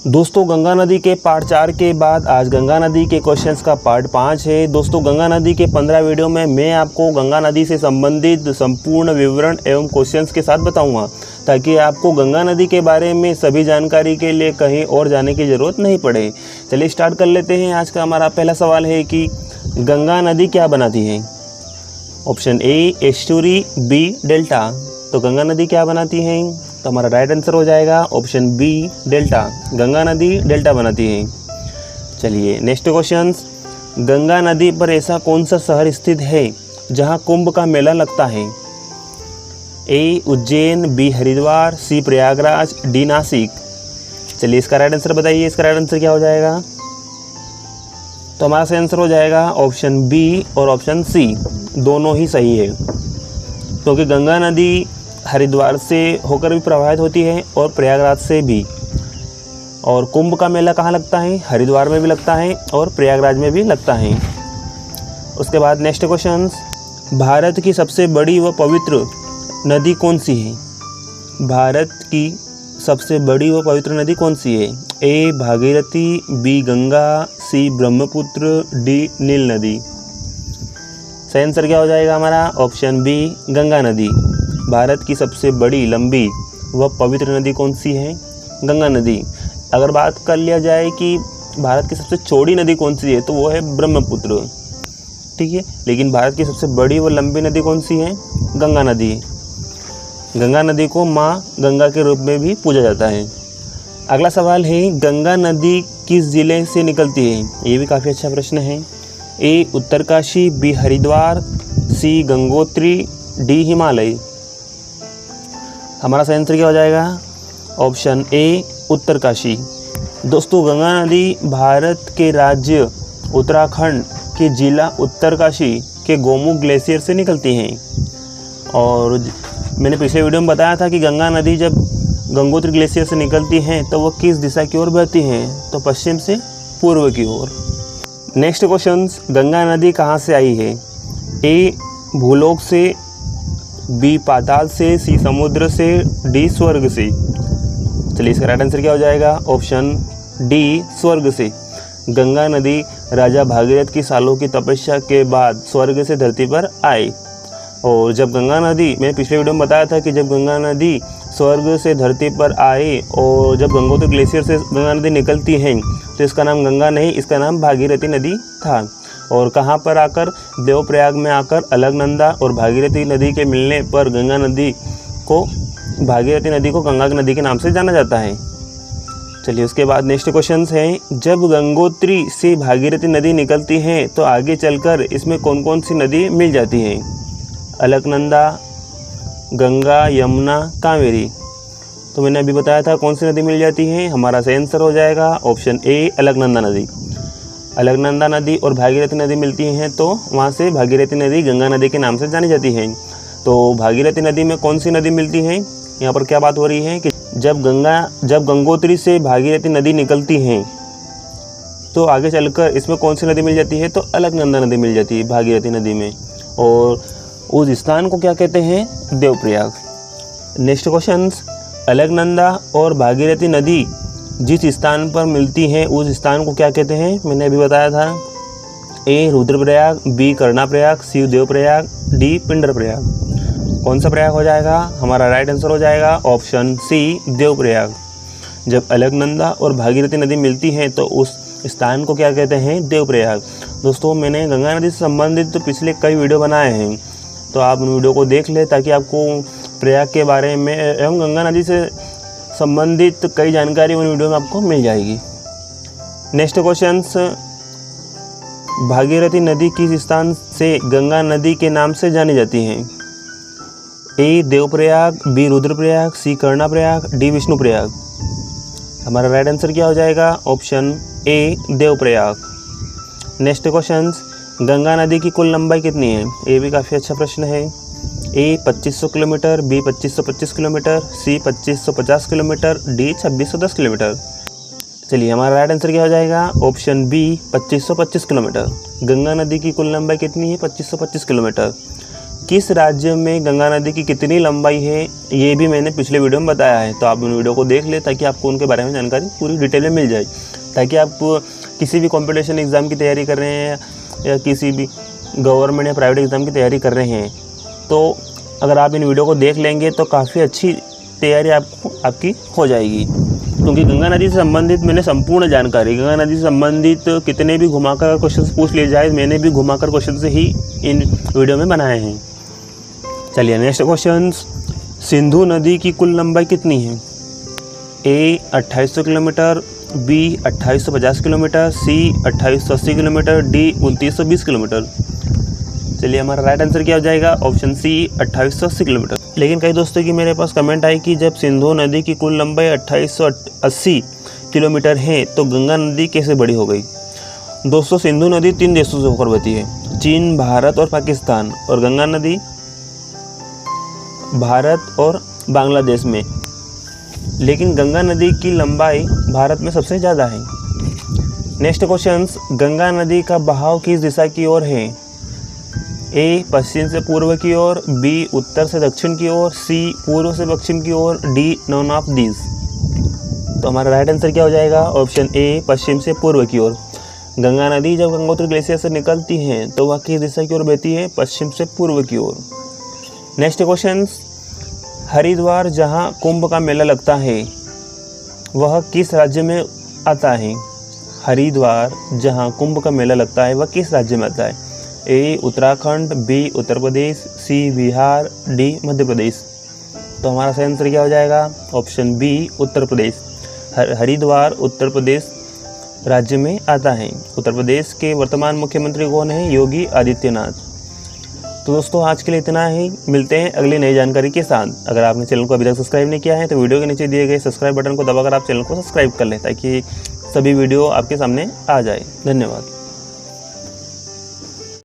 दोस्तों गंगा नदी के पार्ट 4 के बाद आज गंगा नदी के क्वेश्चंस का पार्ट 5 है। दोस्तों गंगा नदी के 15 वीडियो में मैं आपको गंगा नदी से संबंधित संपूर्ण विवरण एवं क्वेश्चंस के साथ बताऊंगा, ताकि आपको गंगा नदी के बारे में सभी जानकारी के लिए कहीं और जाने की ज़रूरत नहीं पड़े। चलिए स्टार्ट कर लेते हैं। आज का हमारा पहला सवाल है कि गंगा नदी क्या बनाती है। Option A estuary, B delta. तो गंगा नदी क्या बनाती है, तो हमारा राइट आंसर हो जाएगा ऑप्शन बी डेल्टा। गंगा नदी डेल्टा बनाती है। चलिए नेक्स्ट क्वेश्चन, गंगा नदी पर ऐसा कौन सा शहर स्थित है जहां कुंभ का मेला लगता है। ए उज्जैन, बी हरिद्वार, सी प्रयागराज, डी नासिक। चलिए इसका राइट आंसर बताइए। इसका राइट आंसर क्या हो जाएगा, तो हमारा सही आंसर हो जाएगा ऑप्शन बी और ऑप्शन सी, दोनों ही सही है। क्योंकि गंगा नदी हरिद्वार से होकर भी प्रवाहित होती है और प्रयागराज से भी। और कुंभ का मेला कहाँ लगता है, हरिद्वार में भी लगता है और प्रयागराज में भी लगता है। उसके बाद नेक्स्ट क्वेश्चन, भारत की सबसे बड़ी व पवित्र नदी कौन सी है। भारत की सबसे बड़ी व पवित्र नदी कौन सी है। ए भागीरथी, बी गंगा, सी ब्रह्मपुत्र, डी नील नदी। सही आंसर क्या हो जाएगा हमारा ऑप्शन बी गंगा नदी। भारत की सबसे बड़ी, लंबी व पवित्र नदी कौन सी है, गंगा नदी। अगर बात कर लिया जाए कि भारत की सबसे चौड़ी नदी कौन सी है, तो वो है ब्रह्मपुत्र, ठीक है। लेकिन भारत की सबसे बड़ी व लंबी नदी कौन सी है, गंगा नदी। गंगा नदी को माँ गंगा के रूप में भी पूजा जाता है। अगला सवाल है, गंगा नदी किस जिले से निकलती है। ये भी काफ़ी अच्छा प्रश्न है। ए उत्तरकाशी, बी हरिद्वार, सी गंगोत्री, डी हिमालय। हमारा सही आंसर क्या हो जाएगा ऑप्शन ए उत्तरकाशी। दोस्तों गंगा नदी भारत के राज्य उत्तराखंड के जिला उत्तरकाशी के गोमुख ग्लेशियर से निकलती हैं। और मैंने पिछले वीडियो में बताया था कि गंगा नदी जब गंगोत्री ग्लेशियर से निकलती हैं तो वो किस दिशा की ओर बहती हैं, तो पश्चिम से पूर्व की ओर। नेक्स्ट क्वेश्चन, गंगा नदी कहाँ से आई है। ए भूलोक से, बी पाताल से, सी समुद्र से, डी स्वर्ग से। चलिए इसका राइट आंसर क्या हो जाएगा ऑप्शन डी स्वर्ग से। गंगा नदी राजा भागीरथ की सालों की तपस्या के बाद स्वर्ग से धरती पर आई। और जब गंगा नदी, मैंने पिछले वीडियो में बताया था कि जब गंगा नदी स्वर्ग से धरती पर आई और जब गंगोत्री ग्लेशियर से गंगा नदी निकलती है, तो इसका नाम गंगा नहीं, इसका नाम भागीरथी नदी था। और कहाँ पर आकर, देवप्रयाग में आकर अलकनंदा और भागीरथी नदी के मिलने पर गंगा नदी को, भागीरथी नदी को गंगा नदी के नाम से जाना जाता है। चलिए उसके बाद नेक्स्ट क्वेश्चन है, जब गंगोत्री से भागीरथी नदी निकलती है तो आगे चलकर इसमें कौन कौन सी नदी मिल जाती हैं। अलकनंदा, गंगा, यमुना, कावेरी। तो मैंने अभी बताया था कौन सी नदी मिल जाती है। हमारा सही आंसर हो जाएगा ऑप्शन ए अलकनंदा नदी। अलकनंदा नदी और भागीरथी नदी मिलती हैं तो वहाँ से भागीरथी नदी गंगा नदी के नाम से जानी जाती है। तो भागीरथी नदी में कौन सी नदी मिलती है, यहाँ पर क्या बात हो रही है कि जब गंगोत्री से भागीरथी नदी निकलती हैं तो आगे चलकर इसमें कौन सी नदी मिल जाती है, तो अलकनंदा नदी मिल जाती है भागीरथी नदी में। और उस स्थान को क्या कहते हैं, देवप्रयाग। नेक्स्ट क्वेश्चन, अलकनंदा और भागीरथी नदी जिस स्थान पर मिलती हैं उस स्थान को क्या कहते हैं, मैंने अभी बताया था। ए रुद्रप्रयाग, बी कर्णाप्रयाग, सी देवप्रयाग, डी पिंडरप्रयाग। कौन सा प्रयाग हो जाएगा, हमारा राइट आंसर हो जाएगा ऑप्शन सी देवप्रयाग। जब अलकनंदा और भागीरथी नदी मिलती हैं तो उस स्थान को क्या कहते हैं, देवप्रयाग। दोस्तों मैंने गंगा नदी से संबंधित तो पिछले कई वीडियो बनाए हैं, तो आप उन वीडियो को देख लें ताकि आपको प्रयाग के बारे में एवं गंगा नदी से संबंधित कई जानकारी उन वीडियो में आपको मिल जाएगी। नेक्स्ट क्वेश्चन, भागीरथी नदी किस स्थान से गंगा नदी के नाम से जानी जाती है। ए देवप्रयाग, बी रुद्रप्रयाग, सी कर्णाप्रयाग, डी विष्णुप्रयाग। हमारा राइट आंसर क्या हो जाएगा option A Devprayag. Next question, Ganga नदी की कुल लंबाई कितनी है। ये भी काफ़ी अच्छा प्रश्न है। ए 2500 किलोमीटर, बी 2525 किलोमीटर, सी 2550 किलोमीटर, डी 2610 किलोमीटर। चलिए हमारा राइट आंसर क्या हो जाएगा ऑप्शन बी 2525 किलोमीटर। गंगा नदी की कुल लंबाई कितनी है, 2525 किलोमीटर। किस राज्य में गंगा नदी की कितनी लंबाई है, ये भी मैंने पिछले वीडियो में बताया है, तो आप उन वीडियो को देख ले ताकि आपको उनके बारे में जानकारी पूरी डिटेल में मिल जाए। ताकि आप किसी भी कंपटीशन एग्ज़ाम की तैयारी कर रहे हैं या किसी भी गवर्नमेंट या प्राइवेट एग्ज़ाम की तैयारी कर रहे हैं, तो अगर आप इन वीडियो को देख लेंगे तो काफ़ी अच्छी तैयारी आपकी हो जाएगी। क्योंकि गंगा नदी से संबंधित मैंने संपूर्ण जानकारी, गंगा नदी से संबंधित कितने भी घुमाकर क्वेश्चन पूछ लिए जाए, मैंने भी घुमाकर क्वेश्चन से ही इन वीडियो में बनाए हैं। चलिए नेक्स्ट क्वेश्चन, सिंधु नदी की कुल लंबाई कितनी है? A 2800 kilometres, B 2850 kilometres, C 2880 kilometres, D 2920 kilometres. चलिए हमारा राइट आंसर क्या हो जाएगा? Option C 2880 kilometres. लेकिन कई दोस्तों की मेरे पास कमेंट आई कि जब सिंधु नदी की कुल लंबाई 2880 किलोमीटर है तो गंगा नदी कैसे बड़ी हो गई? दोस्तों सिंधु नदी 3 देशों से होकर बहती है, चीन, भारत और पाकिस्तान, और गंगा नदी भारत और बांग्लादेश में। लेकिन गंगा नदी की लंबाई भारत में सबसे ज़्यादा है। नेक्स्ट क्वेश्चन, गंगा नदी का बहाव किस दिशा की ओर है? ए पश्चिम से पूर्व की ओर, बी उत्तर से दक्षिण की ओर, सी पूर्व से पश्चिम की ओर, डी नॉन ऑफ दीज। तो हमारा राइट आंसर क्या हो जाएगा? ऑप्शन ए पश्चिम से पूर्व की ओर। गंगा नदी जब गंगोत्री ग्लेशियर से निकलती है तो वह किस दिशा की ओर बहती है? पश्चिम से पूर्व की ओर। नेक्स्ट क्वेश्चन, हरिद्वार जहां कुंभ का मेला लगता है वह किस राज्य में आता है? हरिद्वार जहां कुंभ का मेला लगता है वह किस राज्य में आता है? ए उत्तराखंड, बी उत्तर प्रदेश, सी बिहार, डी मध्य प्रदेश। तो हमारा सही आंसर क्या हो जाएगा? Option B Uttar Pradesh. हरिद्वार उत्तर प्रदेश राज्य में आता है। उत्तर प्रदेश के वर्तमान मुख्यमंत्री कौन है? योगी आदित्यनाथ। तो दोस्तों आज के लिए इतना ही, मिलते हैं अगली नई जानकारी के साथ। अगर आपने चैनल को अभी तक सब्सक्राइब नहीं किया है तो वीडियो के नीचे दिए गए सब्सक्राइब बटन को दबाकर आप चैनल को सब्सक्राइब कर लें ताकि सभी वीडियो आपके सामने आ जाए। धन्यवाद।